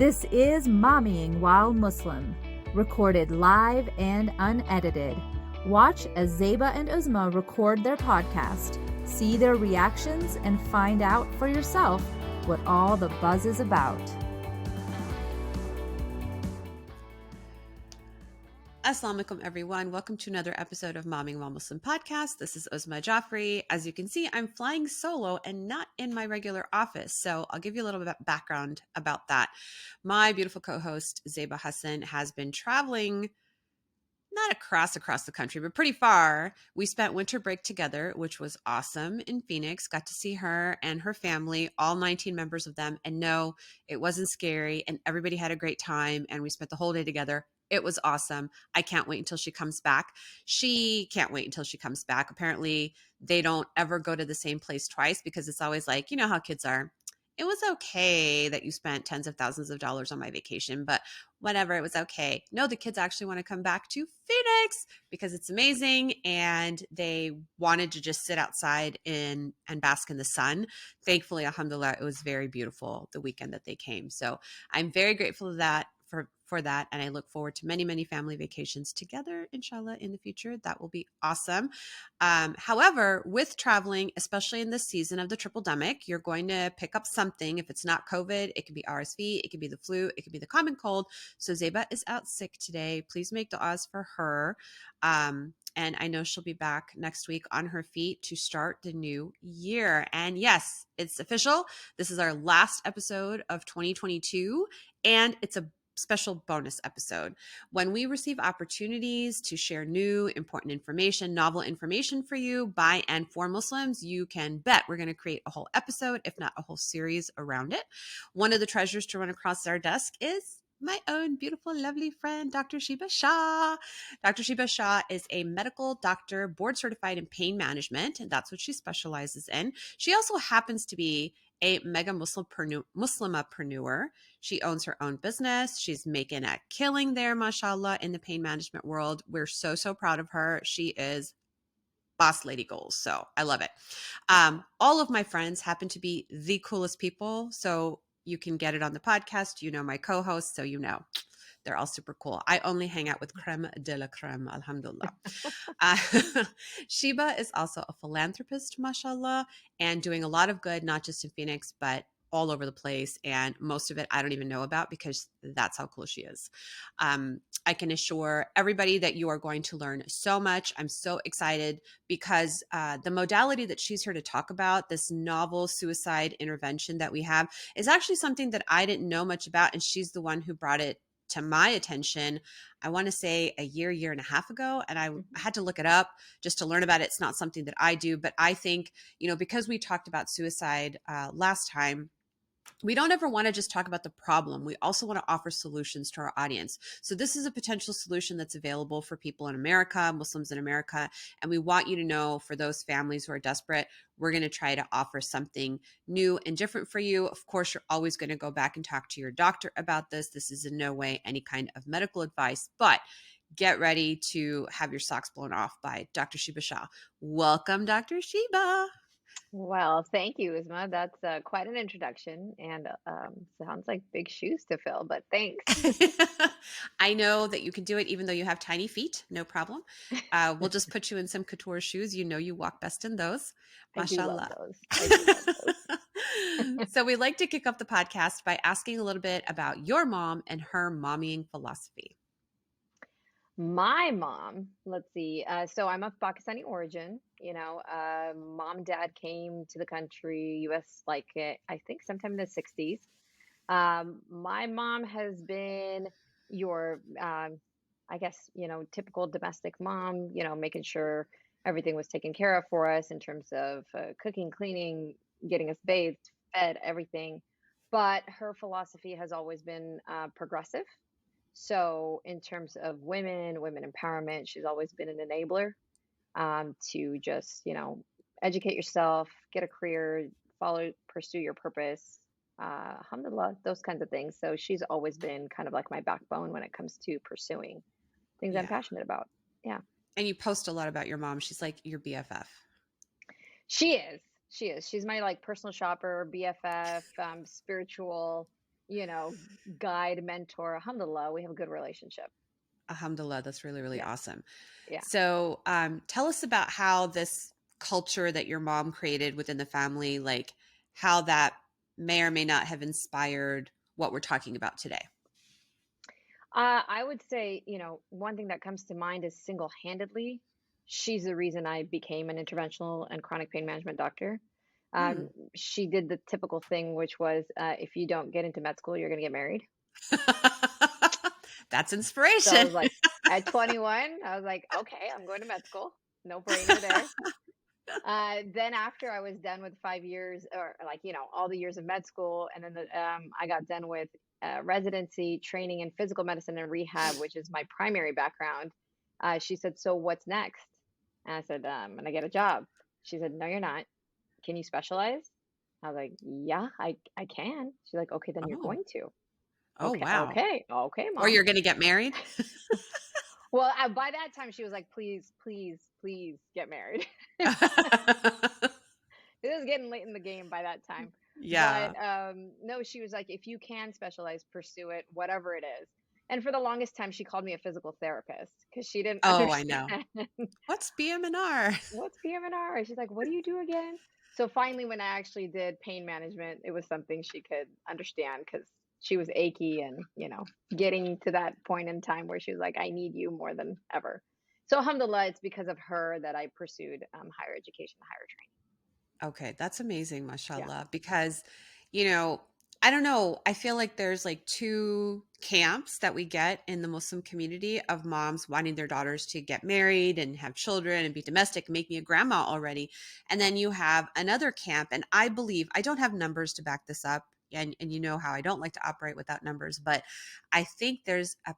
This is Mommying While Muslim, recorded live and unedited. Watch as Zeba and Uzma record their podcast, see their reactions, and find out for yourself what all the buzz is about. Assalamu alaikum, everyone. Welcome to another episode of Momming While Muslim podcast. This is Uzma Jaffrey. As you can see, I'm flying solo and not in my regular office. So I'll give you a little bit of background about that. My beautiful co-host, Zeba Hassan, has been traveling not across the country, but pretty far. We spent winter break together, which was awesome in Phoenix. Got to see her and her family, all 19 members of them. And no, it wasn't scary. And everybody had a great time. And we spent the whole day together. It was awesome. I can't wait until she comes back. She can't wait until she comes back. Apparently, they don't ever go to the same place twice because it's always like, you know how kids are. It was okay that you spent tens of thousands of dollars on my vacation, but whatever, it was okay. No, the kids actually want to come back to Phoenix because it's amazing, and they wanted to just sit outside and bask in the sun. Thankfully, alhamdulillah, it was very beautiful the weekend that they came. So I'm very grateful for that. For that. And I look forward to many, many family vacations together, inshallah, in the future. That will be awesome. However, with traveling, especially in this season of the triple-demic, you're going to pick up something. If it's not COVID, it could be RSV, it could be the flu, it could be the common cold. So Zeba is out sick today. Please make du'as for her. And I know she'll be back next week on her feet to start the new year. And yes, it's official. This is our last episode of 2022, and it's a special bonus episode. When we receive opportunities to share new, important information, novel information for you by and for Muslims, you can bet we're going to create a whole episode, if not a whole series around it. One of the treasures to run across our desk is my own beautiful, lovely friend, Dr. Sheba Shah. Dr. Sheba Shah is a medical doctor, board certified in pain management, and that's what she specializes in. She also happens to be a mega Muslimapreneur. She owns her own business. She's making a killing there, mashallah, in the pain management world. We're so, so proud of her. She is boss lady goals. So I love it. All of my friends happen to be the coolest people. So you can get it on the podcast. You know my co-hosts, so you know. They're all super cool. I only hang out with creme de la creme, alhamdulillah. Sheba is also a philanthropist, mashallah, and doing a lot of good, not just in Phoenix, but all over the place. And most of it I don't even know about because that's how cool she is. I can assure everybody that you are going to learn so much. I'm so excited because the modality that she's here to talk about, this novel suicide intervention that we have, is actually something that I didn't know much about. And she's the one who brought it to my attention, I want to say a year and a half ago. And I had to look it up just to learn about it. It's not something that I do, but I think, because we talked about suicide last time, we don't ever want to just talk about the problem. We also want to offer solutions to our audience. So this is a potential solution that's available for people in America, Muslims in America. And we want you to know, for those families who are desperate, we're going to try to offer something new and different for you. Of course, you're always going to go back and talk to your doctor about this. This is in no way any kind of medical advice, but get ready to have your socks blown off by Dr. Sheba Shah. Welcome, Dr. Sheba. Well, thank you, Uzma. That's quite an introduction, and sounds like big shoes to fill, but thanks. I know that you can do it even though you have tiny feet. No problem. We'll just put you in some couture shoes. You know you walk best in those. Mashallah. I do love those. So we like to kick off the podcast by asking a little bit about your mom and her mommying philosophy. My mom, let's see. So I'm of Pakistani origin. Mom, dad came to the country, U.S., I think sometime in the 60s. My mom has been your, I guess, typical domestic mom, making sure everything was taken care of for us in terms of cooking, cleaning, getting us bathed, fed, everything. But her philosophy has always been progressive. So in terms of women empowerment, she's always been an enabler to just, educate yourself, get a career, pursue your purpose, alhamdulillah, those kinds of things. So she's always been kind of like my backbone when it comes to pursuing things I'm passionate about. Yeah. And you post a lot about your mom. She's like your BFF. She is. She's my personal shopper, BFF, spiritual, you know, guide, mentor. Alhamdulillah, we have a good relationship. Alhamdulillah, that's really, really Yeah. awesome. Yeah. So, tell us about how this culture that your mom created within the family, like how that may or may not have inspired what we're talking about today. I would say, one thing that comes to mind is single-handedly, she's the reason I became an interventional and chronic pain management doctor. Hmm. She did the typical thing, which was, if you don't get into med school, you're going to get married. That's So I inspiration. was like, at 21, I was like, okay, I'm going to med school. No brainer there. Then after I was done with 5 years, or like, all the years of med school, and then I got done with residency training in physical medicine and rehab, which is my primary background. She said, so what's next? And I said, I'm gonna get a job. She said, no, you're not. Can you specialize? I was like, yeah, I can. She's like, okay, then you're Oh, going to. oh, Okay, wow. okay, okay, Or mom. you're going to get married? Well, by that time she was like, please, please, please get married. It was getting late in the game by that time. But Yeah. no, she was like, if you can specialize, pursue it, whatever it is. And for the longest time, she called me a physical therapist because she didn't Oh, I understand know. What's BM&R? what's PM&R. She's like, what do you do again? So finally, when I actually did pain management, it was something she could understand because she was achy and, getting to that point in time where she was like, I need you more than ever. So alhamdulillah, it's because of her that I pursued higher education, higher Okay, that's amazing, training. mashallah. Because, you know, I don't know. I feel like there's like two camps that we get in the Muslim community of moms wanting their daughters to get married and have children and be domestic and make me a grandma already. And then you have another camp. And I believe, I don't have numbers to back this up. And you know how I don't like to operate without numbers, but I think there's a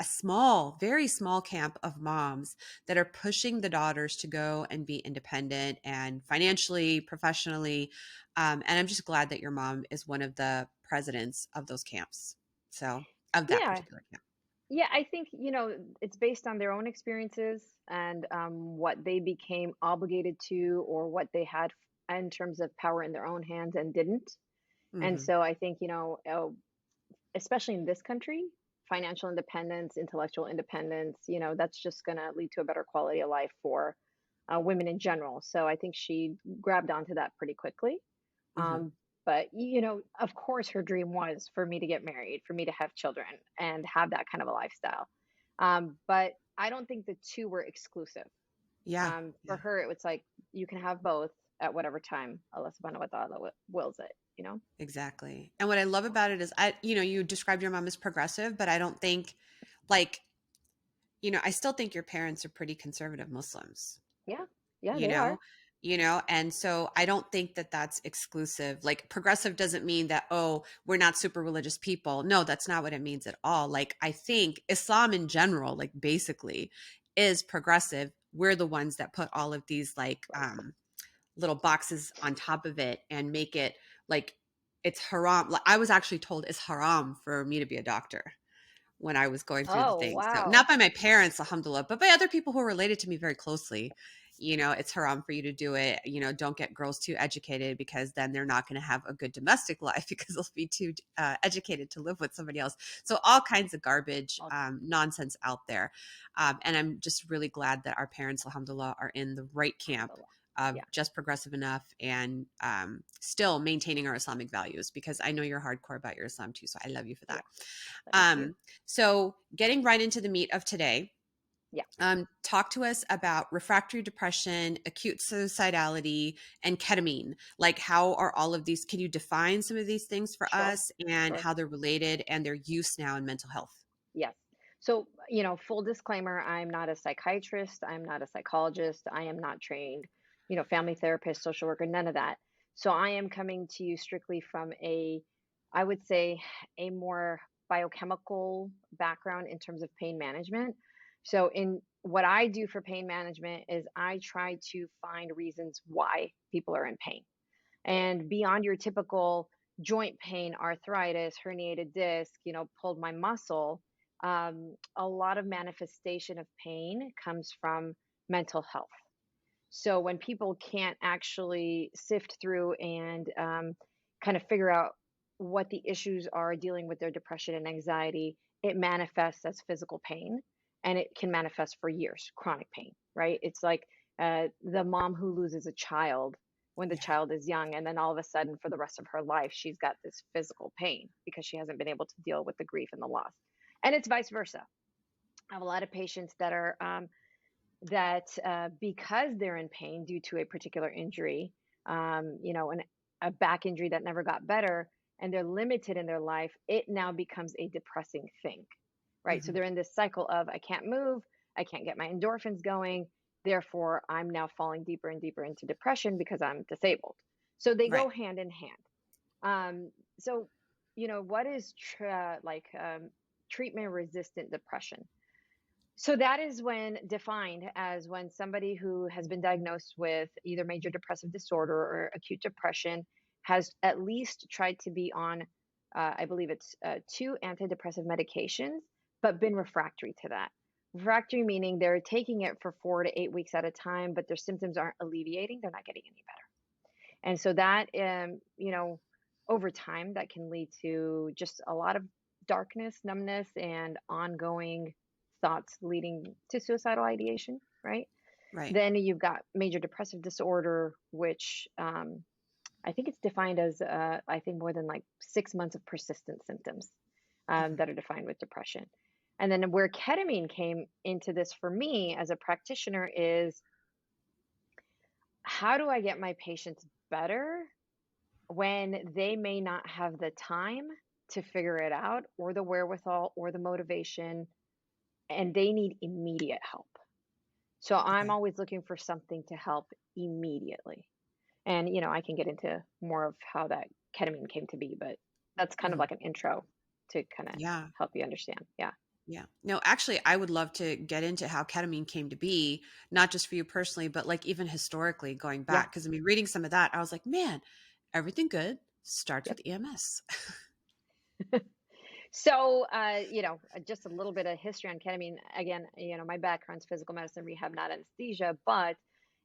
small, very small camp of moms that are pushing the daughters to go and be independent and financially, professionally. And I'm just glad that your mom is one of the presidents of those camps. So, of that Yeah. particular camp. Yeah, I think, it's based on their own experiences and what they became obligated to or what they had in terms of power in their own hands and didn't. And Hmm. so I think, especially in this country, financial independence, intellectual independence, that's just going to lead to a better quality of life for women in general. So I think she grabbed onto that pretty quickly. Hmm. Um, but of course, her dream was for me to get married, for me to have children, and have that kind of a lifestyle. But I don't think the two were exclusive. Yeah. For Yeah. her, it was like you can have both at whatever time Allah Subhanahu wa Taala wills it. Exactly. And what I love about it is you described your mom as progressive, but I don't think like, I still think your parents are pretty conservative Muslims. Yeah, yeah, you they are. know and so I don't think that that's exclusive. Like progressive doesn't mean that, oh, we're not super religious people. No, that's not what it means at all. Like I think Islam in general, like basically is progressive. We're the ones that put all of these like Right. little boxes on top of it and make it like it's haram. Like, I was actually told it's haram for me to be a doctor when I was going through the Oh, thing. So wow. not by my parents, alhamdulillah, but by other people who are related to me very closely. It's haram for you to do it. Don't get girls too educated because then they're not going to have a good domestic life because they'll be too educated to live with somebody else. So all kinds of garbage, Oh, nonsense out there. And I'm just really glad that our parents, alhamdulillah, are in the right camp alhamdulillah. of Yeah, just progressive enough and still maintaining our Islamic values, because I know you're hardcore about your Islam too. So I love you for yeah. that. Thank you. So getting right into the meat of today, Yeah, talk to us about refractory depression, acute suicidality, and ketamine. Like, how are all of these? Can you define some of these things for sure, us and sure. how they're related and their use now in mental health? Yes. So, full disclaimer, I'm not a psychiatrist, I'm not a psychologist, I am not trained, family therapist, social worker, none of that. So I am coming to you strictly from I would say, a more biochemical background in terms of pain management. So in what I do for pain management is I try to find reasons why people are in pain. And beyond your typical joint pain, arthritis, herniated disc, pulled my muscle, a lot of manifestation of pain comes from mental health. So when people can't actually sift through and kind of figure out what the issues are dealing with their depression and anxiety, it manifests as physical pain, and it can manifest for years, chronic pain, right? It's like the mom who loses a child when the Yeah. child is young, and then all of a sudden for the rest of her life, she's got this physical pain because she hasn't been able to deal with the grief and the loss. And it's vice versa. I have a lot of patients that are because they're in pain due to a particular injury, a back injury that never got better, and they're limited in their life, it now becomes a depressing thing, right? So Hmm. they're in this cycle of, I can't move, I can't get my endorphins going, therefore I'm now falling deeper and deeper into depression because I'm disabled. So they Right. go hand in hand. So, what is treatment resistant depression? So that is when defined as when somebody who has been diagnosed with either major depressive disorder or acute depression has at least tried to be on, I believe it's 2 antidepressive medications, but been refractory to that. Refractory meaning they're taking it for 4 to 8 weeks at a time, but their symptoms aren't alleviating. They're not getting any better. And so that, over time, that can lead to just a lot of darkness, numbness, and ongoing thoughts leading to suicidal ideation, right? Right. Then you've got major depressive disorder, which I think it's defined as, I think, more than like 6 months of persistent symptoms Hmm. that are defined with depression. And then where ketamine came into this for me as a practitioner is, how do I get my patients better when they may not have the time to figure it out, or the wherewithal, or the motivation, and they need immediate help? So I'm Okay. always looking for something to help immediately. And, I can get into more of how that ketamine came to be, but that's kind of Hmm. like an intro to kind of Yeah. help you understand. Yeah. Yeah. No, actually, I would love to get into how ketamine came to be, not just for you personally, but like even historically going Yeah. back. Because I mean, reading some of that, I was like, man, everything good starts Yep. with EMS. So, just a little bit of history on ketamine. Again, my background's physical medicine, rehab, not anesthesia, but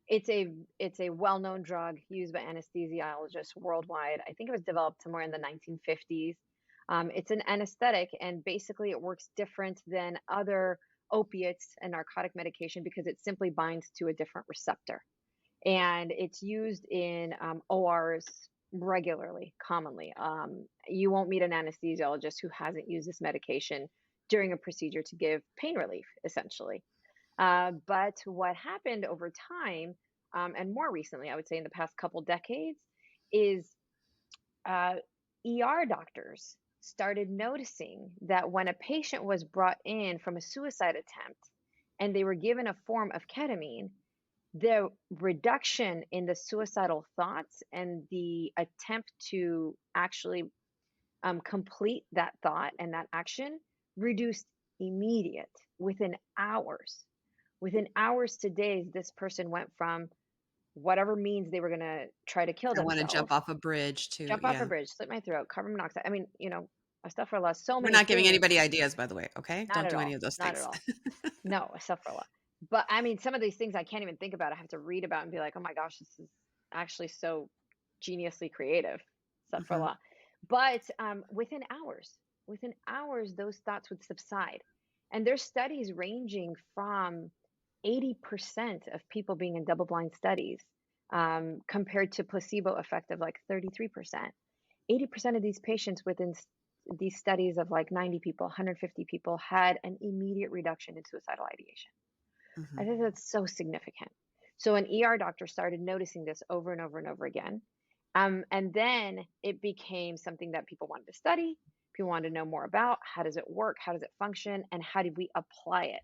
it's a well-known drug used by anesthesiologists worldwide. I think it was developed somewhere in the 1950s. It's an anesthetic, and basically it works different than other opiates and narcotic medication because it simply binds to a different receptor, and it's used in ORs regularly, commonly. You won't meet an anesthesiologist who hasn't used this medication during a procedure to give pain relief, essentially. But what happened over time, and more recently, I would say in the past couple decades, is uh, doctors started noticing that when a patient was brought in from a suicide attempt and they were given a form of ketamine, the reduction in the suicidal thoughts and the attempt to actually complete that thought and that action reduced immediate within hours. Within hours to days, this person went from whatever means they were going to try to kill I want to themselves, jump off a bridge to, jump off a yeah. bridge, slit my throat, carbon monoxide. I mean, astaghfirullah, so We're many not giving things. anybody ideas, by the way. Okay. Not Don't at do any all. of those Not at things. all. No, astaghfirullah. But I mean, some of these things I can't even think about. I have to read about and be like, oh my gosh, this is actually so geniusly creative. Hmm. Astaghfirullah. But within hours, those thoughts would subside. And there's studies ranging from 80% of people being in double blind studies, compared to placebo effect of like 33%. 80% of these patients within these studies of like 90 people, 150 people, had an immediate reduction in suicidal ideation. I Hmm. think that's so significant. So an doctor started noticing this over and over and over again. And then it became something that people wanted to study. People wanted to know more about. How does it work? How does it function? And how did we apply it?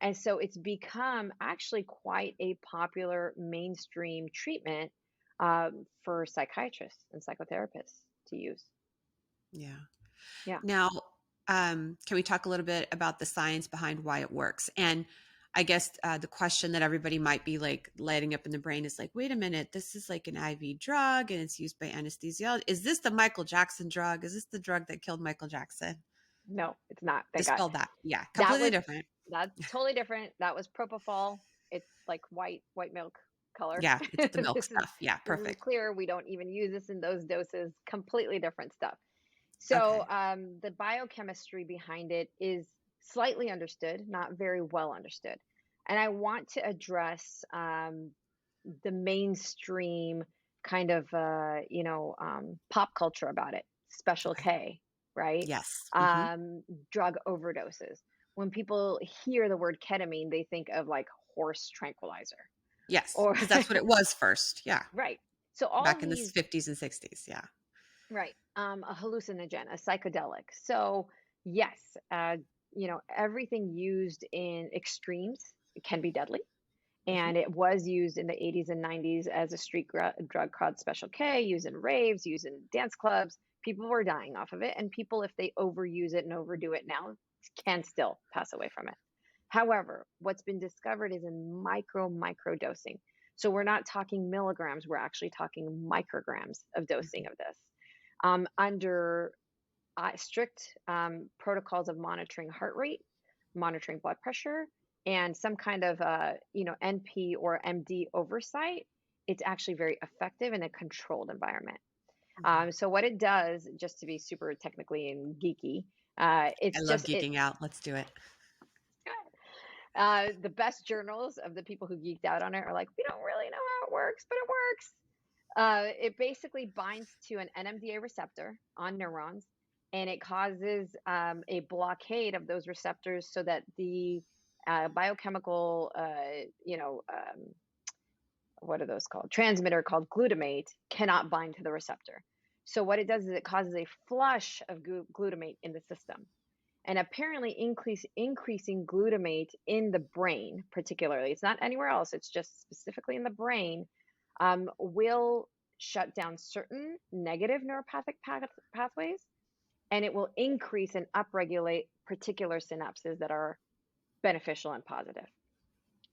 And so it's become actually quite a popular mainstream treatment for psychiatrists and psychotherapists to use. Yeah. Yeah. Now, can we talk a little bit about the science behind why it works? And I guess the question that everybody might be like lighting up in the brain is like, wait a minute, this is like an IV drug and it's used by anesthesiology. Is this the Michael Jackson drug? Is this the drug that killed Michael Jackson? No, it's not. Thank God. Dispel that. Yeah, That completely was different. that's totally different. That was propofol. It's like white milk color. Yeah, it's the milk This is stuff. Yeah, this is perfect. clear. We don't even use this in those doses. Completely different stuff. So Okay. the biochemistry behind it is slightly understood, not very well understood. And I want to address the mainstream kind of, pop culture about it. Special Okay. K, right? Yes. Drug overdoses. When people hear the word ketamine, they think of like horse tranquilizer Yes. or, Because that's what it was first. Yeah. right. So all Back in the these, 50s and 60s. Yeah. right, a hallucinogen, a psychedelic. So yes, everything used in extremes can be deadly. Hmm. And it was used in the 80s and 90s as a street drug called Special K, used in raves, used in dance clubs. People were dying off of it. And people, if they overuse it and overdo it now, can still pass away from it. However, what's been discovered is in micro dosing. So we're not talking milligrams, we're actually talking micrograms of dosing Hmm. of this. Under strict protocols of monitoring heart rate, monitoring blood pressure, and some kind of NP or MD oversight, it's actually very effective in a controlled environment. Hmm. So what it does, just to be super technically and geeky, I it's love just it. geeking out. Let's do it. The best journals of the people who geeked out on it are like, we don't really know how it works, but it works. It basically binds to an NMDA receptor on neurons, and it causes a blockade of those receptors so that the biochemical, what are those called? Transmitter called glutamate cannot bind to the receptor. So what it does is it causes a flush of glutamate in the system. And apparently increasing glutamate in the brain, particularly, it's not anywhere else, it's just specifically in the brain, will shut down certain negative neuropathic pathways, and it will increase and upregulate particular synapses that are beneficial and positive.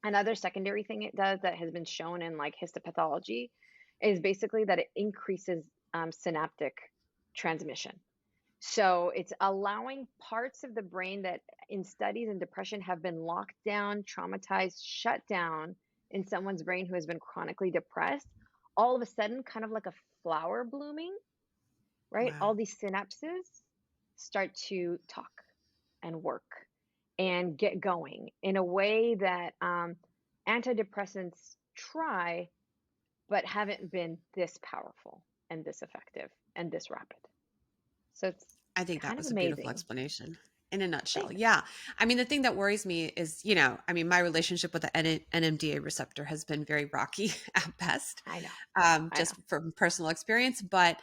Another secondary thing it does that has been shown in like histopathology is basically that it increases synaptic transmission. So it's allowing parts of the brain that in studies in depression have been locked down, traumatized, shut down in someone's brain who has been chronically depressed, all of a sudden, kind of like a flower blooming, right? Wow. All these synapses start to talk and work and get going in a way that antidepressants try, but haven't been this powerful and this effective and this rapid. So it's I think that kind of was a beautiful amazing. explanation in a nutshell. Thanks. Yeah. I mean, the thing that worries me is, my relationship with the NMDA receptor has been very rocky at best, I know. I know. just from personal experience. But,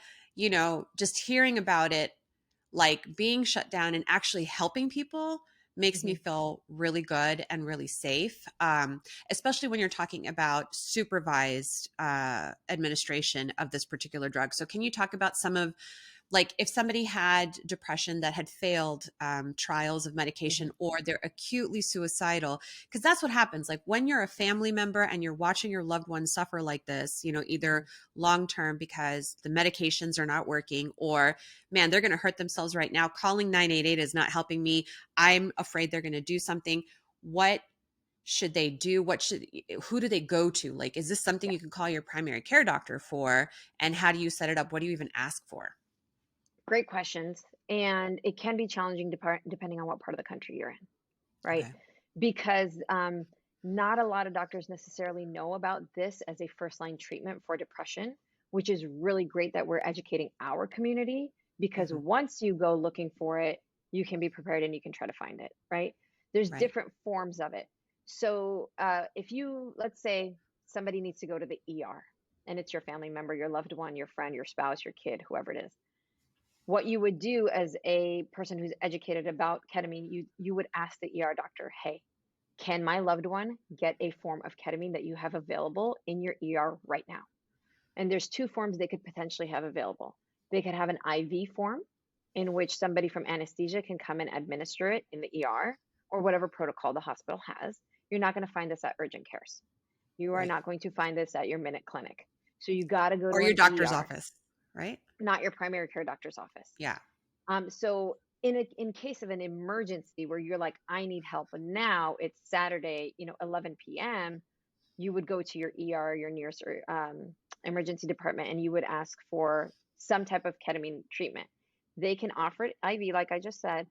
just hearing about it, like being shut down and actually helping people makes me Mhm. feel really good and really safe, especially when you're talking about supervised administration of this particular drug. So, can you talk about some of like if somebody had depression that had failed trials of medication Mhm. or they're acutely suicidal, because that's what happens like when you're a family member and you're watching your loved one suffer like this, either Mhm. long term because the medications are not working, or man, they're going to hurt themselves right now, calling 988 is not helping me, I'm afraid they're going to do something. What should they do? Who do they go to? Like, is this something Yeah. you can call your primary care doctor for? And how do you set it up? What do you even ask for? Great questions. And it can be challenging depending on what part of the country you're in, right? Okay. Because not a lot of doctors necessarily know about this as a first line treatment for depression, which is really great that we're educating our community because Hmm. once you go looking for it, you can be prepared and you can try to find it, right? There's Right. different forms of it. So if you, let's say somebody needs to go to the ER and it's your family member, your loved one, your friend, your spouse, your kid, whoever it is, what you would do as a person who's educated about ketamine, you would ask the ER doctor, hey, can my loved one get a form of ketamine that you have available in your ER right now? And there's two forms they could potentially have available. They could have an IV form in which somebody from anesthesia can come and administer it in the ER or whatever protocol the hospital has. You're not going to find this at urgent cares. You are Right. not going to find this at your minute clinic. So you got to go Or to your an doctor's ER, office, right? not your primary care doctor's office. Yeah. So in case of an emergency where you're like, I need help, and now it's Saturday, 11 p.m., you would go to your ER, your nearest emergency department, and you would ask for some type of ketamine treatment. They can offer it IV, like I just said,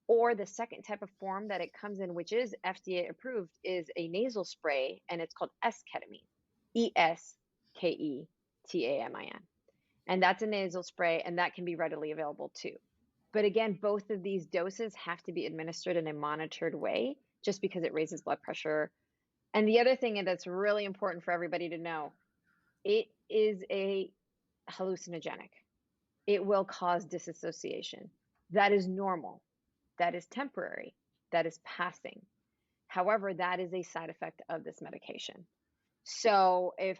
or the second type of form that it comes in, which is FDA approved, is a nasal spray, and it's called esketamine, Esketamin. And that's a nasal spray, and that can be readily available too. But again, both of these doses have to be administered in a monitored way, just because it raises blood pressure. And the other thing that's really important for everybody to know, it is a hallucinogenic. It will cause disassociation. That is normal. That is temporary. That is passing. However, that is a side effect of this medication. So if,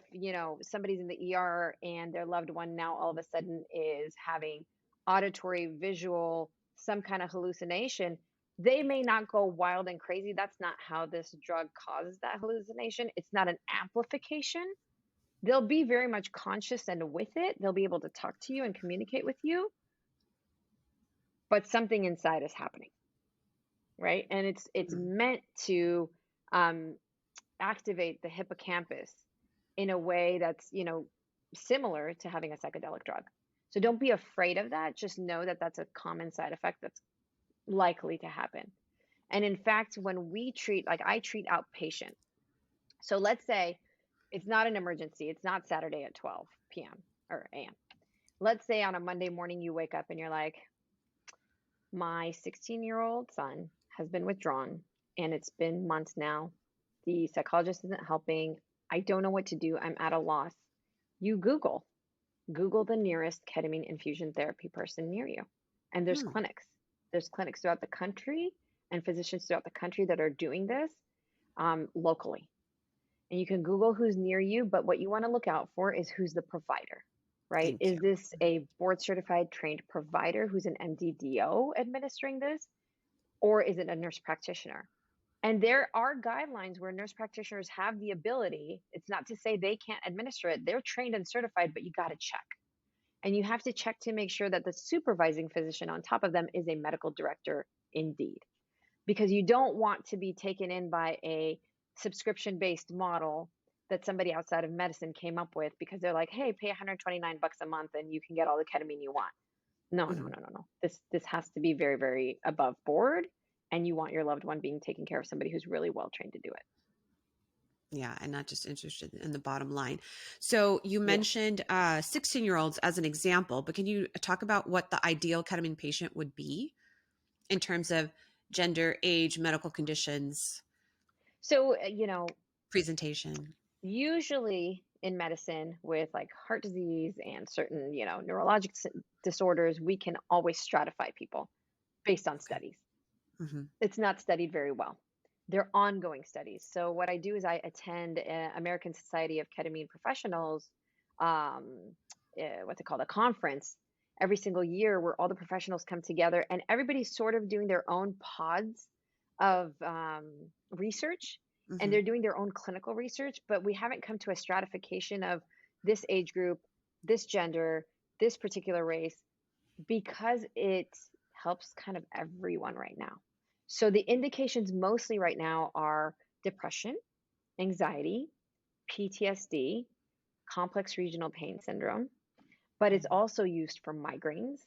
somebody's in the ER and their loved one now all of a sudden is having auditory, visual, some kind of hallucination, they may not go wild and crazy. That's not how this drug causes that hallucination. It's not an amplification. They'll be very much conscious and with it. They'll be able to talk to you and communicate with you, but something inside is happening, right? And it's meant to activate the hippocampus in a way that's, similar to having a psychedelic drug. So don't be afraid of that. Just know that that's a common side effect that's likely to happen. And in fact, when we treat, like I treat outpatient. So let's say it's not an emergency. It's not Saturday at 12 p.m. or a.m. Let's say on a Monday morning, you wake up and you're like, my 16-year-old son has been withdrawn and it's been months now. The psychologist isn't helping. I don't know what to do. I'm at a loss. You Google the nearest ketamine infusion therapy person near you. And there's clinics. There's clinics throughout the country and physicians throughout the country that are doing this locally. And you can Google who's near you, but what you want to look out for is who's the provider, right? Is this a board certified trained provider who's an MDDO administering this? Or is it a nurse practitioner? And there are guidelines where nurse practitioners have the ability. It's not to say they can't administer it. They're trained and certified, but you got to check. And you have to check to make sure that the supervising physician on top of them is a medical director indeed. Because you don't want to be taken in by a subscription-based model that somebody outside of medicine came up with because they're like, hey, pay $129 a month and you can get all the ketamine you want. No. This has to be very, very above board. And you want your loved one being taken care of somebody who's really well trained to do it. Yeah, and not just interested in the bottom line. So you mentioned 16-year-olds as an example, but can you talk about what the ideal ketamine patient would be in terms of gender, age, medical conditions? So, presentation. Usually in medicine with like heart disease and certain, neurologic disorders, we can always stratify people based on studies. It's not studied very well. They're ongoing studies. So what I do is I attend American Society of Ketamine Professionals, what's it called, a conference every single year where all the professionals come together and everybody's sort of doing their own pods of research, and they're doing their own clinical research, but we haven't come to a stratification of this age group, this gender, this particular race, because it helps kind of everyone right now. So the indications mostly right now are depression, anxiety, PTSD, complex regional pain syndrome, but it's also used for migraines,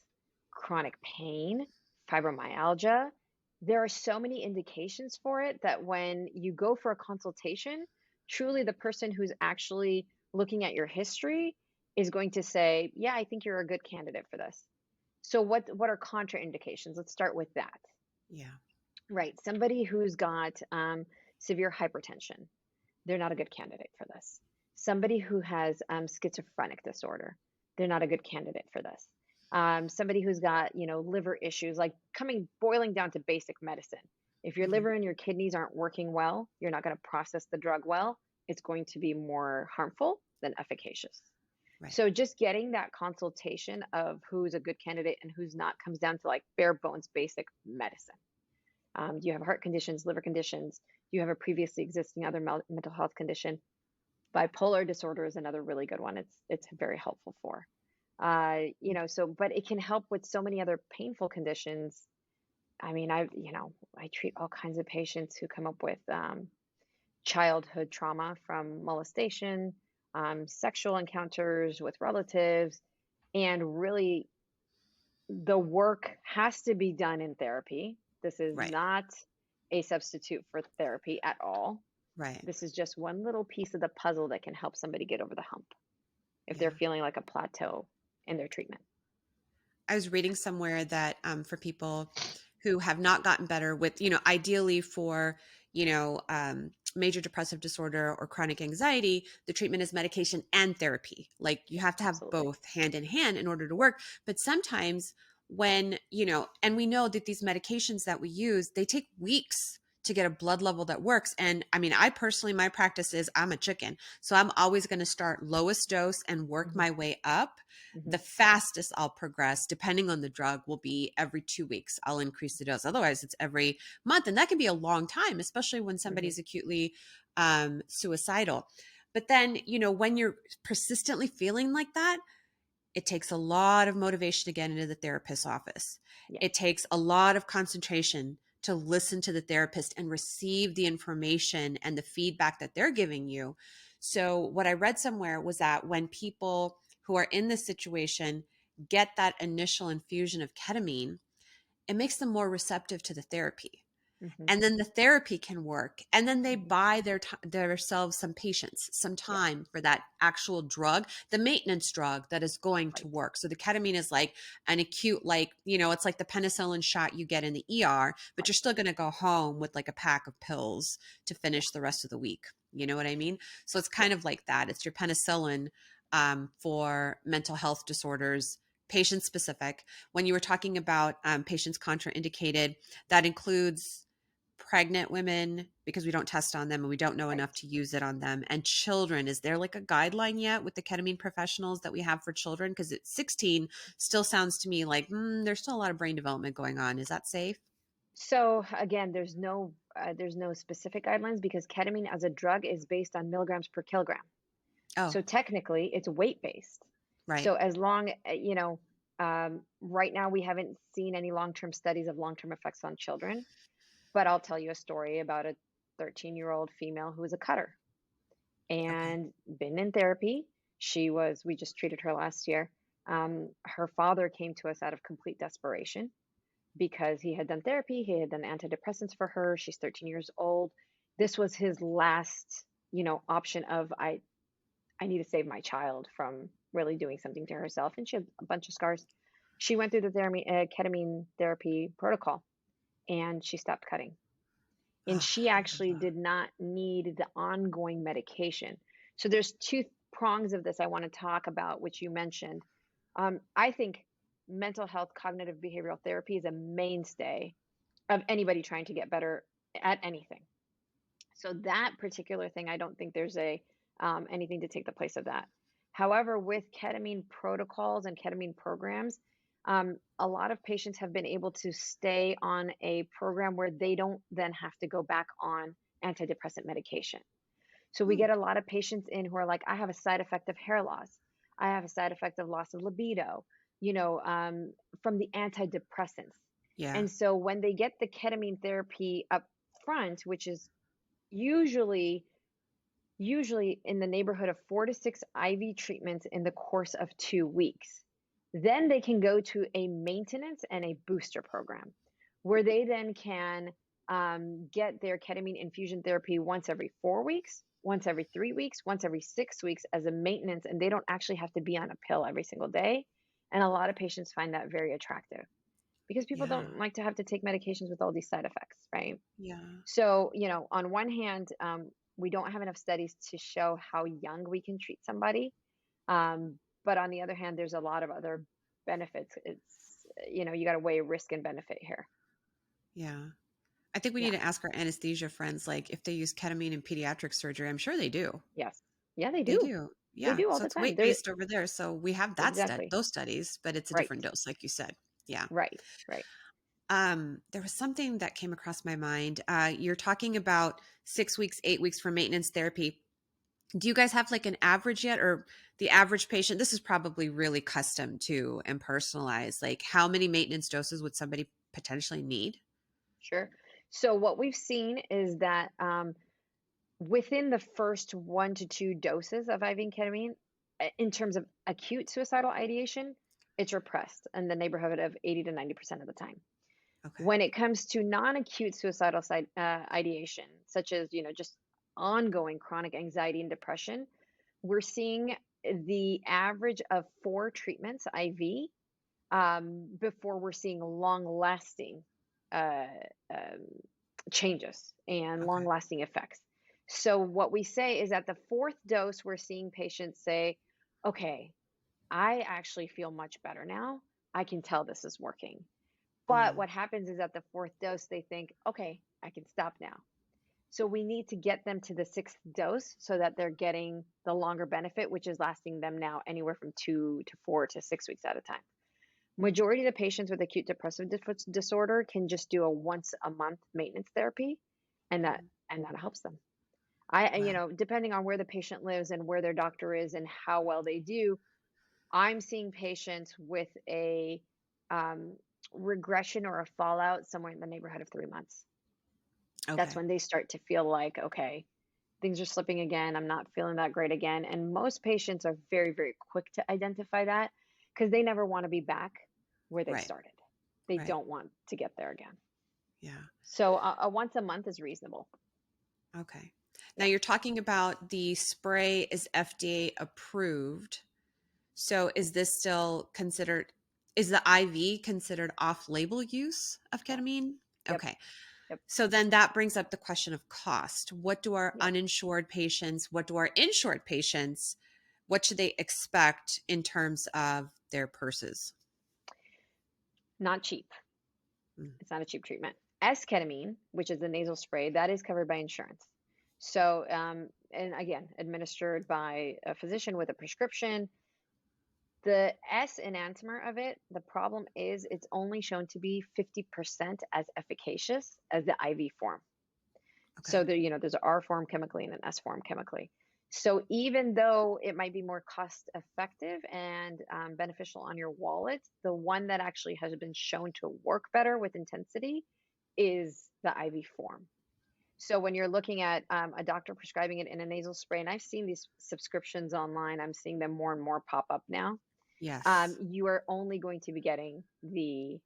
chronic pain, fibromyalgia. There are so many indications for it that when you go for a consultation, truly the person who's actually looking at your history is going to say, yeah, I think you're a good candidate for this. So what are contraindications? Let's start with that. Yeah. Right. Somebody who's got severe hypertension, they're not a good candidate for this. Somebody who has schizophrenic disorder, they're not a good candidate for this. Somebody who's got, liver issues, like boiling down to basic medicine. If your liver and your kidneys aren't working well, you're not going to process the drug well. It's going to be more harmful than efficacious. Right. So just getting that consultation of who's a good candidate and who's not comes down to like bare bones, basic medicine. Do you have heart conditions, liver conditions? Do you have a previously existing other mental health condition? Bipolar disorder is another really good one. It's very helpful for, but it can help with so many other painful conditions. I mean, I treat all kinds of patients who come up with childhood trauma from molestation, sexual encounters with relatives, and really the work has to be done in therapy. This is Right. not a substitute for therapy at all. Right. This is just one little piece of the puzzle that can help somebody get over the hump if they're Yeah. feeling like a plateau in their treatment. I was reading somewhere that for people who have not gotten better with, ideally for, major depressive disorder or chronic anxiety, the treatment is medication and therapy. Like you have to have Absolutely. both hand in hand in order to work. But sometimes when, and we know that these medications that we use, they take weeks to get a blood level that works. And I mean, I personally, my practice is I'm a chicken. So I'm always going to start lowest dose and work Hmm. my way up. Hmm. The fastest I'll progress, depending on the drug, will be every 2 weeks. I'll increase the dose. Otherwise, it's every month. And that can be a long time, especially when Hmm. somebody's acutely suicidal. But then, when you're persistently feeling like that, it takes a lot of motivation to get into the therapist's office. Yes. It takes a lot of concentration to listen to the therapist and receive the information and the feedback that they're giving you. So, what I read somewhere was that when people who are in this situation get that initial infusion of ketamine, it makes them more receptive to the therapy, Hmm. and then the therapy can work, and then they Hmm. buy themselves some patience, some Yes. time for that actual drug, the maintenance drug that is going to Right. work. So the ketamine is like an acute, like, it's like the penicillin shot you get in the ER, but Right. you're still going to go home with like a pack of pills to Yeah. finish the rest of the week. You know what I mean? So it's Yeah. kind of like that. It's your penicillin for mental health disorders, patient specific. When you were talking about patients contraindicated, that includes pregnant women, because we don't test on them and we don't know Right. enough to use it on them, and children. Is there like a guideline yet with the ketamine professionals that we have for children? Because at 16 still sounds to me like there's still a lot of brain development going on. Is that safe? So again, there's no specific guidelines because ketamine as a drug is based on milligrams per kilogram. Oh, So technically, it's weight based. right. So as long, right now we haven't seen any long-term studies of long-term effects on children, but I'll tell you a story about a 13-year-old female who was a cutter Okay. and been in therapy. We just treated her last year. Her father came to us out of complete desperation because he had done therapy, he had done antidepressants for her. She's 13 years old. This was his last, option of I need to save my child from really doing something to herself. And she had a bunch of scars. She went through the ketamine therapy protocol and she stopped cutting. And Oh, she actually did not need the ongoing medication. So there's two prongs of this I want to talk about, which you mentioned. I think mental health cognitive behavioral therapy is a mainstay of anybody trying to get better at anything. So that particular thing, I don't think there's anything to take the place of that. However, with ketamine protocols and ketamine programs, a lot of patients have been able to stay on a program where they don't then have to go back on antidepressant medication. So we hmm. get a lot of patients in who are like, I have a side effect of hair loss. I have a side effect of loss of libido, from the antidepressants. Yeah. And so when they get the ketamine therapy up front, which is usually in the neighborhood of 4 to 6 IV treatments in the course of 2 weeks. Then they can go to a maintenance and a booster program where they then can get their ketamine infusion therapy once every 4 weeks, once every 3 weeks, once every 6 weeks as a maintenance, and they don't actually have to be on a pill every single day. And a lot of patients find that very attractive because people Yeah. don't like to have to take medications with all these side effects, right? Yeah. So, on one hand, we don't have enough studies to show how young we can treat somebody. But on the other hand, there's a lot of other benefits. You got to weigh risk and benefit here. Yeah. I think we need Yeah. to ask our anesthesia friends, like if they use ketamine in pediatric surgery. I'm sure they do. Yes. Yeah, they They do. do. They Yeah. do all So the it's time. weight based over there. So we have Exactly. those studies, but it's a Right. different dose, like you said. Yeah. Right. Right. There was something that came across my mind. You're talking about 6 weeks, 8 weeks for maintenance therapy. Do you guys have like an average yet, or the average patient? This is probably really custom to and personalized. Like, how many maintenance doses would somebody potentially need? Sure. So what we've seen is that within the first 1 to 2 doses of IV ketamine, in terms of acute suicidal ideation, it's repressed in the neighborhood of 80 to 90% of the time. Okay. When it comes to non-acute suicidal ideation, such as, just ongoing chronic anxiety and depression, we're seeing the average of 4 treatments IV before we're seeing long-lasting uh, um, changes and Okay. long-lasting effects. So what we say is at the 4th dose, we're seeing patients say, okay, I actually feel much better now. I can tell this is working. But Mm, what happens is at the 4th dose, they think, okay, I can stop now. So we need to get them to the 6th dose so that they're getting the longer benefit, which is lasting them now anywhere from 2 to 4 to 6 weeks at a time. Majority of the patients with acute depressive disorder can just do a once a month maintenance therapy, and that mm. and that helps them. Wow. Depending on where the patient lives and where their doctor is and how well they do, I'm seeing patients with a um, regression or a fallout somewhere in the neighborhood of 3 months. That's Okay. when they start to feel like, okay, things are slipping again. I'm not feeling that great again. And most patients are very, very quick to identify that because they never want to be back where they Right. started. They Right. don't want to get there again. Yeah. So a once a month is reasonable. Okay. Now Yeah. you're talking about the spray is FDA approved. So is this still considered, is the IV considered off-label use of Yeah. ketamine? Yep. Okay. Yep. So then that brings up the question of cost. What do our Yep. uninsured patients, what do our insured patients, what should they expect in terms of their purses? Not cheap. Mm, It's not a cheap treatment. S-ketamine, which is the nasal spray, that is covered by insurance. So, and again, administered by a physician with a prescription. The S enantiomer of it, the problem is it's only shown to be 50% as efficacious as the IV form. So okay. there's an R form chemically and an S form chemically. So even though it might be more cost effective and beneficial on your wallet, the one that actually has been shown to work better with intensity is the IV form. So when you're looking at a doctor prescribing it in a nasal spray, and I've seen these subscriptions online, I'm seeing them more and more pop up now. Yes. You are only going to be getting the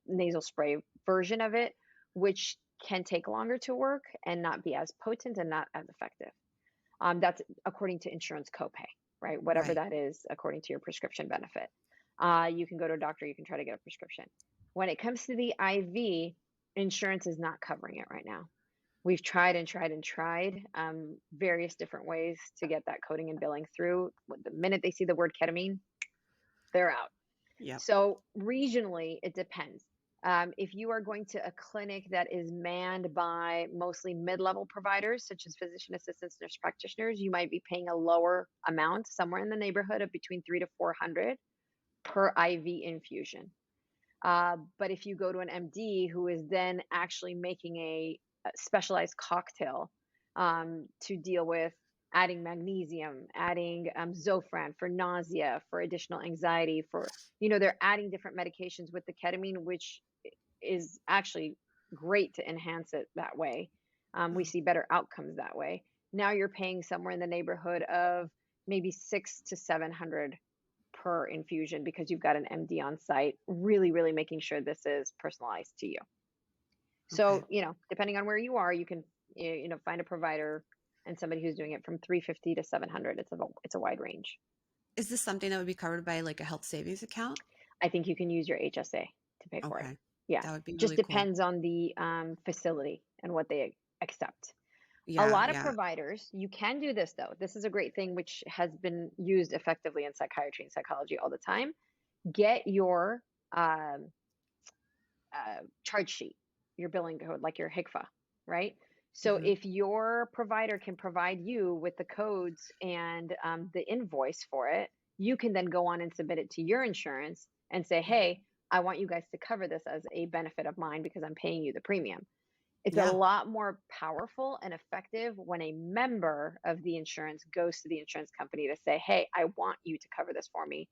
nasal spray version of it, which can take longer to work and not be as potent and not as effective. That's according to insurance copay, right? Whatever Right. that is, according to your prescription benefit. You can go to a doctor, you can try to get a prescription. When it comes to the IV, insurance is not covering it right now. We've tried and tried and tried various different ways to get that coding and billing through. The minute they see the word ketamine, they're out. Yep. So regionally, it depends. If you are going to a clinic that is manned by mostly mid-level providers, such as physician assistants, nurse practitioners, you might be paying a lower amount, somewhere in the neighborhood of between 300 to 400 per IV infusion. But if you go to an MD who is then actually making a specialized cocktail to deal with adding magnesium, adding Zofran for nausea, for additional anxiety, they're adding different medications with the ketamine, which is actually great to enhance it that way. We Mm, see better outcomes that way. Now you're paying somewhere in the neighborhood of maybe 600 to 700 per infusion because you've got an MD on site, really, really making sure this is personalized to you. okay. So, depending on where you are, you can, find a provider and somebody who's doing it from 350 to 700. It's a wide range. Is this something that would be covered by like a health savings account? I think you can use your HSA to pay for it. Okay. Yeah. That would be Just really cool. depends on the facility and what they accept. A Yeah. lot of Yeah. providers, you can do this though. This is a great thing which has been used effectively in psychiatry and psychology all the time. Get your um, charge sheet, your billing code, like your HICFA, right? So Hmm. if your provider can provide you with the codes and the invoice for it, you can then go on and submit it to your insurance and say, Yeah. hey, I want you guys to cover this as a benefit of mine because I'm paying you the premium. It's a Yeah. lot more powerful and effective when a member of the insurance goes to the insurance company to say, hey, I want you to cover this for me.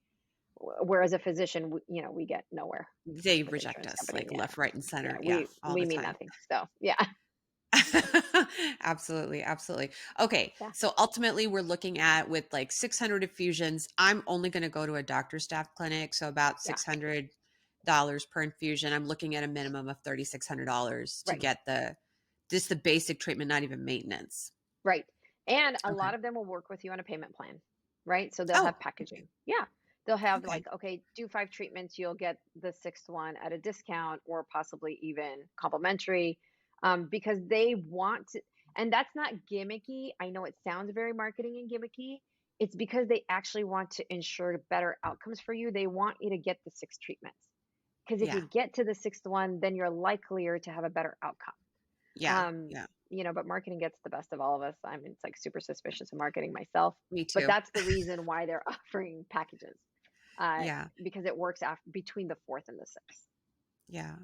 Whereas a physician, we get nowhere They with reject insurance us company. like Yeah. left, right, and Yeah. center. Yeah. We All we the mean time. nothing. So yeah. Absolutely, absolutely. Okay, Yeah, so ultimately we're looking at with like 600 infusions. I'm only going to go to a doctor staff clinic, so about yeah, $600 per infusion. I'm looking at a minimum of $3,600 to right. get the basic treatment, not even maintenance. Right. And a Okay. lot of them will work with you on a payment plan, right? So they'll Oh, have okay. packaging. Yeah. They'll have Okay. like, okay, do 5 treatments, you'll get the sixth one at a discount or possibly even complimentary, because they want to, and that's not gimmicky. I know it sounds very marketing and gimmicky. It's because they actually want to ensure better outcomes for you. They want you to get the 6 treatments. Because if Yeah. you get to the sixth one, then you're likelier to have a better outcome. Yeah. Um, Yeah. but marketing gets the best of all of us. I'm it's like super suspicious of marketing myself, Me but too. that's the reason why they're offering packages, uh, Yeah. because it works after between the fourth and the sixth. Yeah.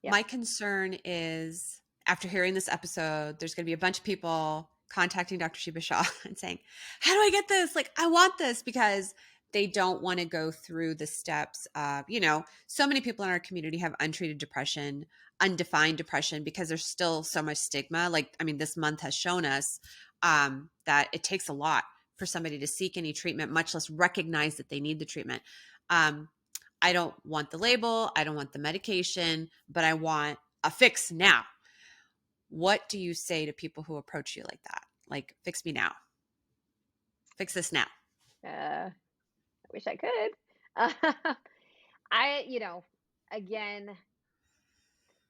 Yeah, My concern is after hearing this episode, there's going to be a bunch of people contacting Dr. Sheba Shah and saying, how do I get this? Like, I want this because they don't want to go through the steps of, so many people in our community have untreated depression, undefined depression, because there's still so much stigma. Like, I mean, this month has shown us that it takes a lot for somebody to seek any treatment, much less recognize that they need the treatment. Um, I don't want the label. I don't want the medication, but I want a fix now. What do you say to people who approach you like that? Like, fix me now. Fix this now. I wish I could. Uh, I, again,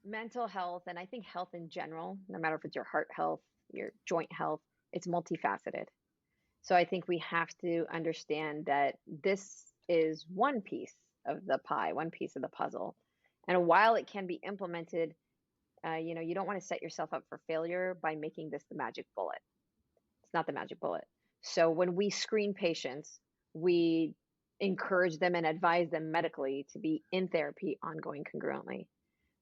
mental health, and I think health in general, no matter if it's your heart health, your joint health, it's multifaceted. So I think we have to understand that this is one piece of the pie, one piece of the puzzle. And while it can be implemented, you don't want to set yourself up for failure by making this the magic bullet. It's not the magic bullet. So when we screen patients, we encourage them and advise them medically to be in therapy ongoing congruently.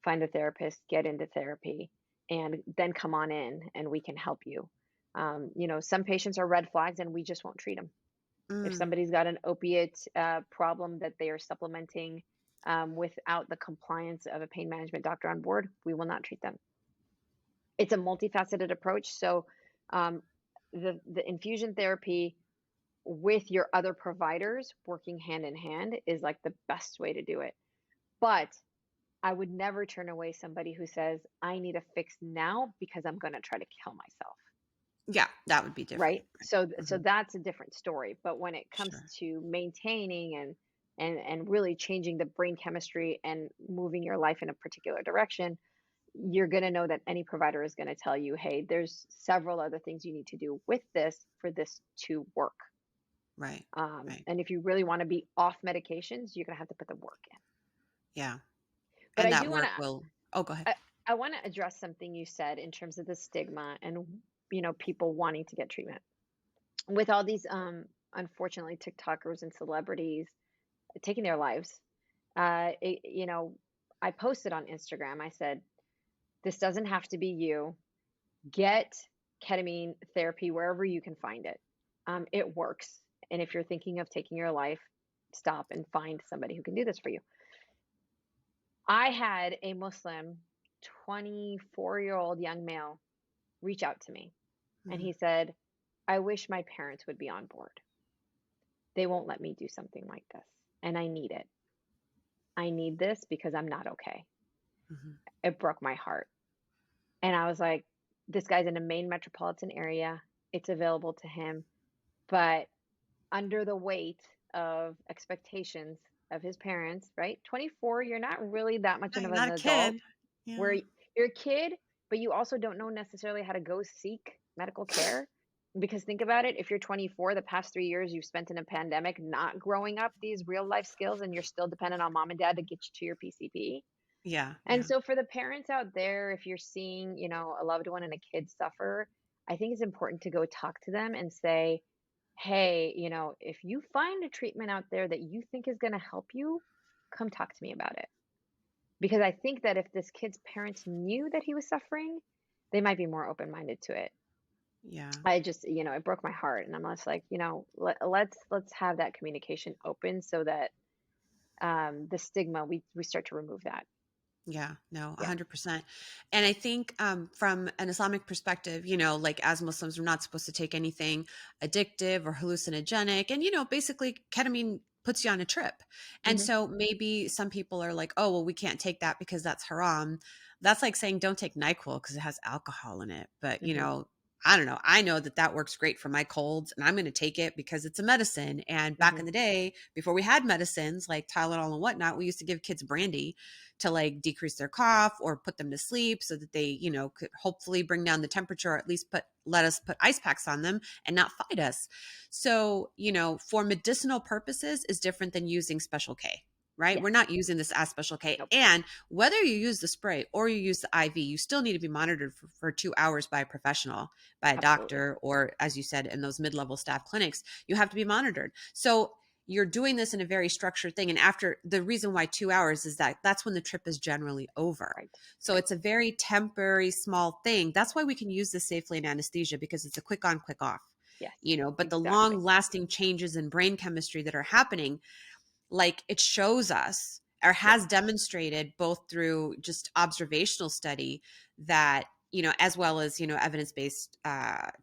Find a therapist, get into therapy, and then come on in and we can help you. Some patients are red flags and we just won't treat them. If Mm, somebody's got an opiate problem that they are supplementing without the compliance of a pain management doctor on board, we will not treat them. It's a multifaceted approach. So um, the infusion therapy with your other providers working hand in hand is like the best way to do it. But I would never turn away somebody who says, I need a fix now because I'm going to try to kill myself. yeah, that would be different. Right. So Hmm. that's a different story. But when it comes Sure. to maintaining and really changing the brain chemistry and moving your life in a particular direction, you're going to know that any provider is going to tell you, hey, there's several other things you need to do with this for this to work. Right. Right. And if you really want to be off medications, you're going to have to put the work in. Yeah. But And I that do want work to oh, go ahead. I want to address something you said in terms of the stigma and people wanting to get treatment with all these unfortunately TikTokers and celebrities taking their lives. I posted on Instagram. I said, this doesn't have to be you. Get ketamine therapy wherever you can find it. It works. And if you're thinking of taking your life, stop and find somebody who can do this for you. I had a Muslim 24-year-old young male reach out to me and Mm, he said, I wish my parents would be on board. They won't let me do something like this. And I need it. I need this because I'm not okay. mhm. It broke my heart. And I was like, this guy's in a main metropolitan area. It's available to him. But under the weight of expectations of his parents, right? 24, you're not really that much of Right, an not a adult kid. Yeah. where you're a kid, but you also don't know necessarily how to go seek medical care. Because think about it, if you're 24, the past 3 years you've spent in a pandemic not growing up these real life skills and you're still dependent on mom and dad to get you to your PCP. Yeah. And Yeah. so for the parents out there, if you're seeing, a loved one and a kid suffer, I think it's important to go talk to them and say, hey, if you find a treatment out there that you think is going to help you, come talk to me about it. Because I think that if this kid's parents knew that he was suffering, they might be more open-minded to it. Yeah. I just, it broke my heart, and I'm just like, let's have that communication open so that the stigma we start to remove that. Yeah, no, Yeah. 100%. And I think from an Islamic perspective, like as Muslims, we're not supposed to take anything addictive or hallucinogenic. And, basically ketamine puts you on a trip. And Hmm. so maybe some people are like, oh, well, we can't take that because that's haram. That's like saying don't take NyQuil because it has alcohol in it. But, Hmm. I don't know. I know that works great for my colds and I'm going to take it because it's a medicine. And back Hmm. in the day, before we had medicines like Tylenol and whatnot, we used to give kids brandy to like decrease their cough or put them to sleep so that they, could hopefully bring down the temperature or at least let us put ice packs on them and not fight us. So, for medicinal purposes is different than using Special K, right? Yes. We're not using this as Special K. Nope. And whether you use the spray or you use the IV, you still need to be monitored for 2 hours by a professional, by a Absolutely. doctor, or as you said, in those mid-level staff clinics, you have to be monitored. So you're doing this in a very structured thing. And after the reason why 2 hours is that's when the trip is generally over. Right. So Right. it's a very temporary, small thing. That's why we can use this safely in anesthesia because it's a quick on, quick off, Yes. but the Exactly. long lasting changes in brain chemistry that are happening, like it shows us or Yes. has demonstrated both through just observational study that, as well as, evidence-based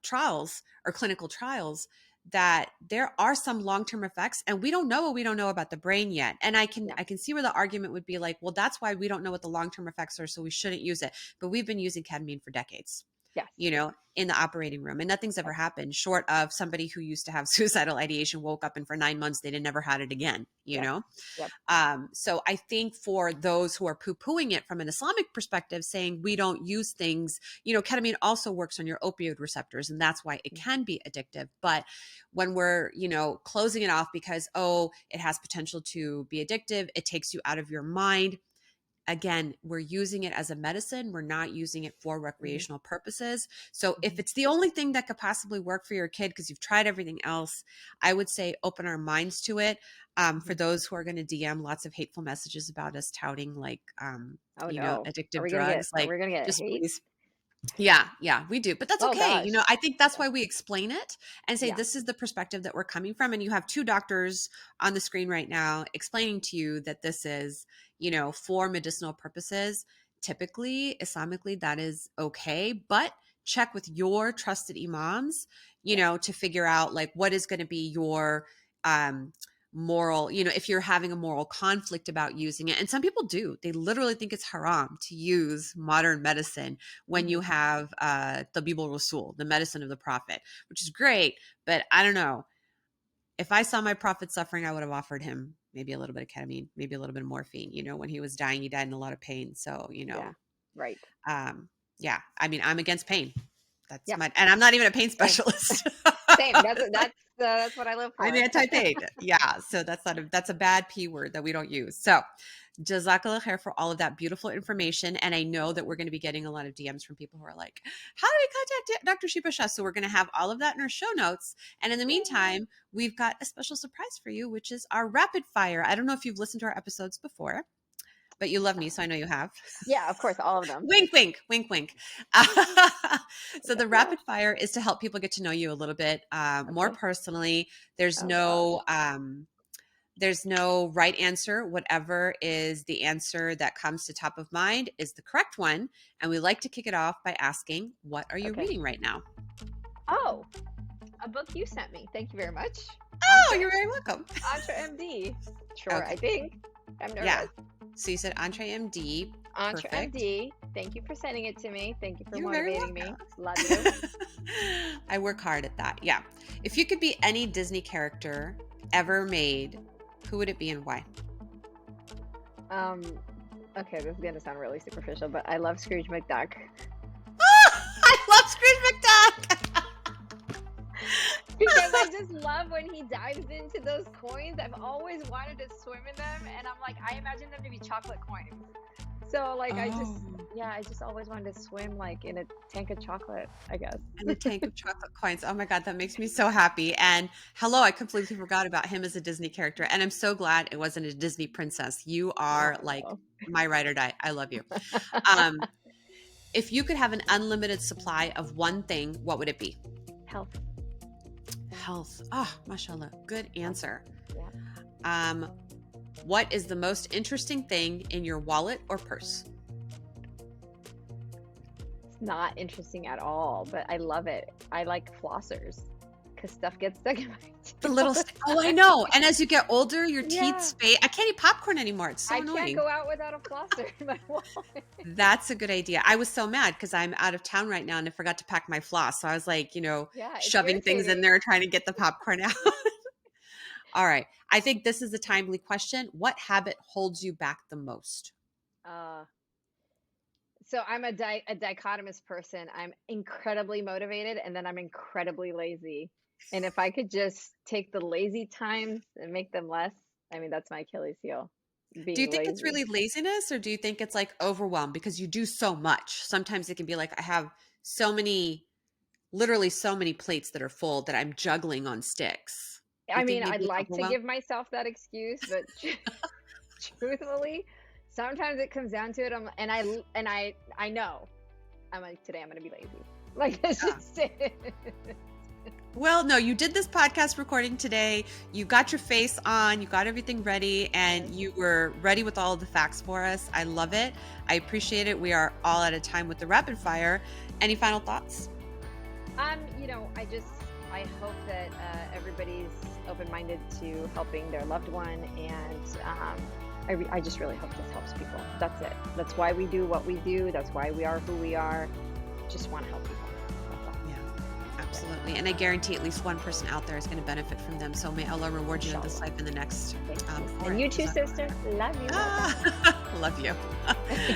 trials or clinical trials, that there are some long-term effects and we don't know what we don't know about the brain yet. And I No. can see where the argument would be like, well, that's why we don't know what the long-term effects are, so we shouldn't use it. But we've been using ketamine for decades, Yes. in the operating room, and nothing's ever Yes. happened short of somebody who used to have suicidal ideation woke up and for 9 months they never had it again, Yep. Yep. So I think for those who are poo-pooing it from an Islamic perspective, saying we don't use things, ketamine also works on your opioid receptors, and that's why it can be addictive. But when we're, closing it off because, oh, it has potential to be addictive, it takes you out of your mind. Again, we're using it as a medicine. We're not using it for Hmm. recreational purposes. So if Hmm. it's the only thing that could possibly work for your kid because you've tried everything else, I would say open our minds to it. For Hmm. those who are going to DM lots of hateful messages about us touting like, Oh no. addictive Are drugs, like we gonna get just hate? please. Yeah, we do. But that's Oh okay. gosh. I think that's Okay. why we explain it and say Yeah. this is the perspective that we're coming from. And you have two doctors on the screen right now explaining to you that this is, for medicinal purposes. Typically, Islamically, that is okay. But check with your trusted imams, Yes. to figure out like what is going to be your moral, if you're having a moral conflict about using it. And some people do. They literally think it's haram to use modern medicine when you Hmm. have Tabibul Rasul, the medicine of the prophet, which is great. But I don't know. If I saw my prophet suffering, I would have offered him maybe a little bit of ketamine, maybe a little bit of morphine. When he was dying, he died in a lot of pain. So, Yeah. Right. um, yeah, I mean, I'm against pain. Yeah. And I'm not even a pain Same. specialist. Same. That's Like, that's what I live I'm for. anti-pain. Yeah. So that's a bad P word that we don't use. So Jazakallah khair for all of that beautiful information. And I know that we're going to be getting a lot of DMs from people who are like, how do we contact Dr. Sheba Shah? So we're going to have all of that in our show notes. And in the meantime, we've got a special surprise for you, which is our rapid fire. I don't know if you've listened to our episodes before, but you love me, so I know you have. Yeah, of course, all of them. Wink, wink, wink, wink. So the Yeah. rapid fire is to help people get to know you a little bit more Okay. personally. There's Oh gosh. no right answer. Whatever is the answer that comes to top of mind is the correct one. And we like to kick it off by asking, what are you Okay. reading right now? Oh, a book you sent me. Thank you very much. Oh, you're very welcome. Entre MD. Sure, Okay. I think. I'm nervous. Yeah. So you said Entre MD. Entre Perfect. MD. Thank you for sending it to me. Thank you for You're very motivating me. welcome. Love you. I work hard at that. Yeah. If you could be any Disney character ever made, who would it be and why? Um, okay, this is gonna sound really superficial, but I love Scrooge McDuck. I love Scrooge McDuck. Because I just love when he dives into those coins. I've always wanted to swim in them, and I'm like, I imagine them to be chocolate coins. So like, I just always wanted to swim like in a tank of chocolate, I guess. And a tank of chocolate coins. Oh my God, that makes me so happy. And hello, I completely forgot about him as a Disney character. And I'm so glad it wasn't a Disney princess. You are Oh like no. my ride or die. I love you. Um, if you could have an unlimited supply of one thing, what would it be? Health. Health. Oh, mashallah. Good answer. Yeah. What is the most interesting thing in your wallet or purse? It's not interesting at all, but I love it. I like flossers because stuff gets stuck in my The teeth. little, oh, I know. And as you get older, your teeth Yeah. spade. I can't eat popcorn anymore. It's so I can't annoying. go out without a flosser in my wallet. That's a good idea. I was so mad because I'm out of town right now and I forgot to pack my floss. So I was like, Yeah, it's shoving things in irritating. there, trying to get the popcorn out. All right. I think this is a timely question. What habit holds you back the most? Uh, so I'm a dichotomous person. I'm incredibly motivated and then I'm incredibly lazy. And if I could just take the lazy times and make them less, I mean, that's my Achilles heel, Do you being think it's lazy. really laziness or do you think it's like overwhelm because you do so much? Sometimes it can be like I have literally so many plates that are full that I'm juggling on sticks. Do I you think mean, maybe I'd it's like to overwhelm? give myself that excuse, but truthfully, sometimes it comes down to it. I know. I'm like, today I'm gonna be lazy. Like, that's Yeah. just it. Well, no, you did this podcast recording today. You got your face on, you got everything ready, and Yes. you were ready with all of the facts for us. I love it. I appreciate it. We are all out of time with the rapid fire. Any final thoughts? I hope that everybody's open-minded to helping their loved one, and I just really hope this helps people. That's it. That's why we do what we do. That's why we are who we are. Just want to help people. That's all. Yeah, absolutely. And I guarantee at least one person out there is going to benefit from them. So may Allah reward you in this life and the next. And you too, sister. Love you. Love you.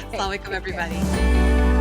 Okay, Assalamu alaikum, take care. everybody.